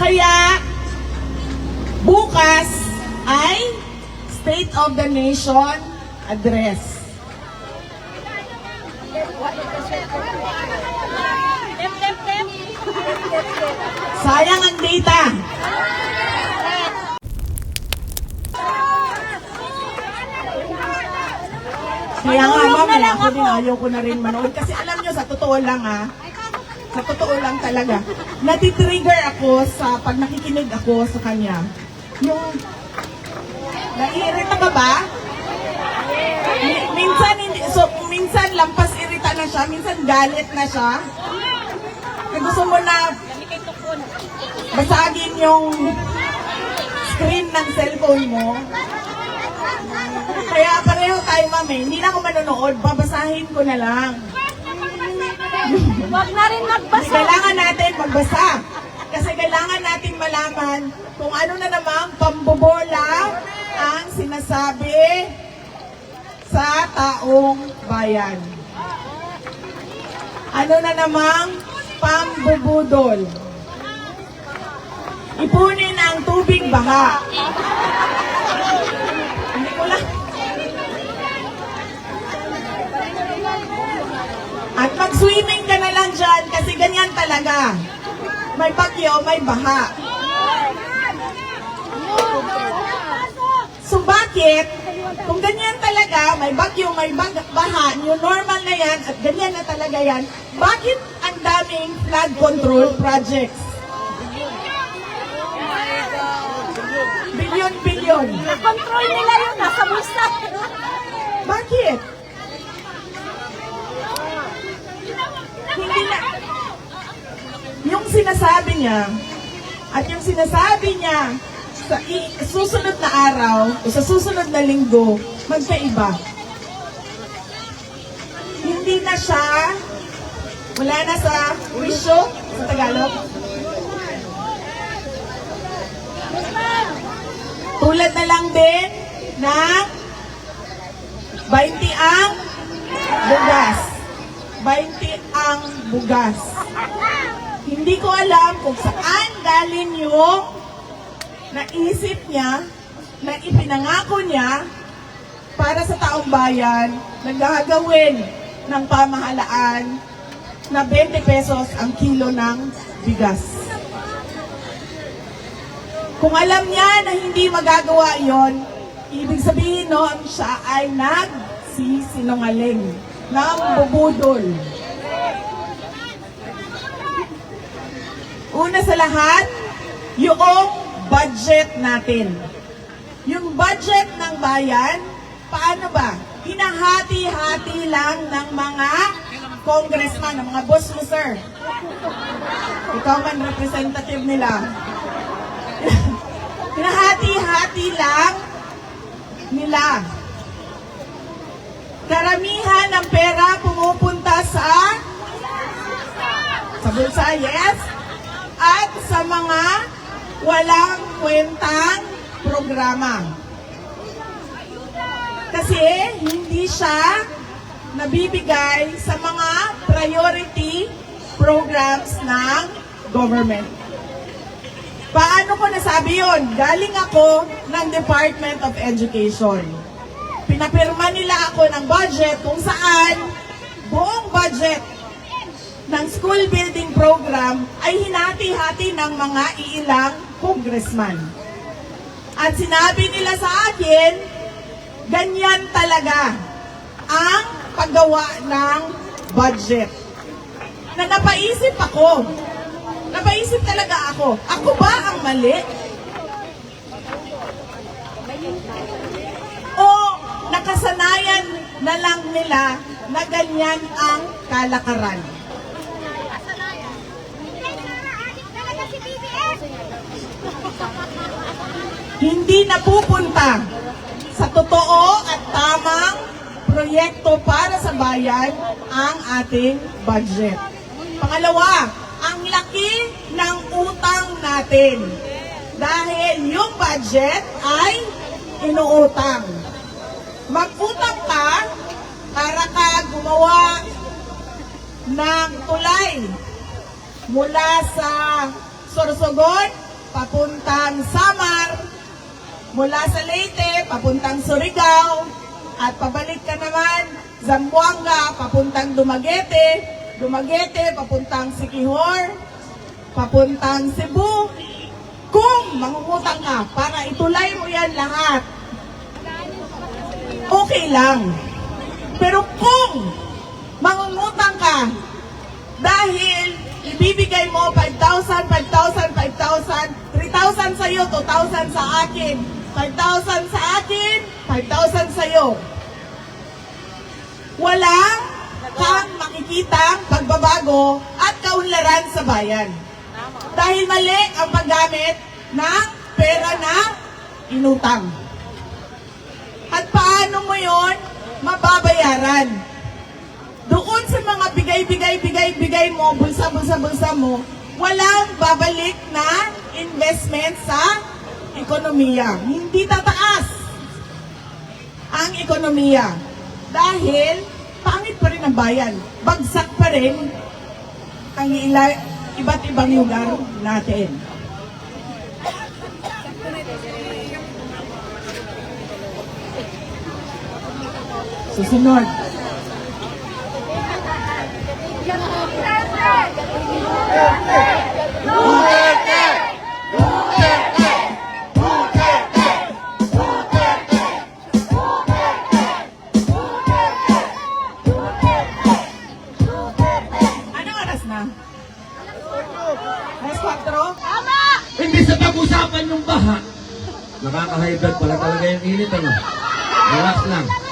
Kaya, bukas ay State of the Nation Address. Sayang ang data. Kaya nga, ma'am, ako din ayaw ko na rin manood. Kasi alam nyo, sa totoo lang sa totoo lang talaga, natitrigger ako sa pag nakikinig ako sa kanya. Yung, naiirita ka ba? Minsan lampas irita na siya, minsan galit na siya. Gusto mo na basagin yung screen ng cellphone mo. Kaya pareho tayo, mami. Hindi na ako manonood. Babasahin ko na lang. Huwag na rin magbasa. Kailangan natin magbasa. Kasi kailangan natin malaman kung ano na namang pambobola ang sinasabi sa taong bayan. Ano na namang pambubudol. Ipunin ang tubig baha. Hindi ko lang. At mag-swimming ka na lang dyan kasi ganyan talaga. May bagyo, may baha. So bakit? Kung ganyan talaga, may bagyo, may baha, new normal na yan, at ganyan na talaga yan, bakit ang daming flood control projects? Bilyon-bilyon. Control nila yun, nasa bulsa. Bakit? Hindi na. Yung sinasabi niya, at yung sinasabi niya sa susunod na araw, o sa susunod na linggo, magkaiba. Hindi na siya, wala na sa wisyo, sa Tagalog. Tulad na lang din ng 20 ang bugas. 20 ang bugas. Hindi ko alam kung saan galing yung naisip niya, na ipinangako niya para sa taong bayan na gagawin ng pamahalaan na 20 pesos ang kilo ng bigas. Kung alam niya na hindi magagawa yon, ibig sabihin noon siya ay nagsisinungaling, nambubudol. Una sa lahat, yung budget natin. Yung budget ng bayan, paano ba? Hinahati-hati lang ng mga congressman, ng mga boss mo, sir. Ikaw man representative nila. Hinahati-hati lang nila. Karamihan ng pera pumupunta sa bulsa, yes, at sa mga walang kwentang programa. Kasi hindi siya nabibigay sa mga priority programs ng government. Paano ko nasabi yun? Galing ako ng Department of Education. Pinapirma nila ako ng budget kung saan buong budget ng school building program ay hinati-hati ng mga iilang congressman. At sinabi nila sa akin, ganyan talaga ang paggawa ng budget. Na napaisip ako. Napaisip talaga ako. Ako ba ang mali? O nakasanayan na lang nila na ganyan ang kalakaran? Hindi napupunta sa totoo at tamang proyekto para sa bayan ang ating budget. Pangalawa, ang laki ng utang natin. Dahil yung budget ay inuutang. Mag-utang ka para ka gumawa ng tulay mula sa Sorsogon papuntang Samar, mula sa Leyte, papuntang Surigao, at pabalik ka naman, Zamboanga, papuntang Dumaguete, Dumaguete, papuntang Siquijor, papuntang Cebu. Kung mangungutang ka, para itulay mo yan lahat, okay lang. Pero kung mangungutang ka, dahil ibibigay mo 5,000, 5,000, 5,000, 3,000 sa'yo, 2,000 sa akin, 5,000 sa akin, 5,000 sa'yo. Walang kang makikitang pagbabago at kaunlaran sa bayan. Dahil mali ang paggamit ng pera na inutang. At paano mo yon mababayaran? Doon sa mga bigay mo, bulsa mo, walang babalik na investment sa ekonomiya. Hindi tataas ang ekonomiya. Dahil pangit pa rin ang bayan. Bagsak pa rin ang iba't ibang lugar natin. Susunod. Anong oras na? Alas 4? Tama! Hindi sa pag-usapan ng baha. Nakaka-high blood pala talaga yung init, ano? Relax lang.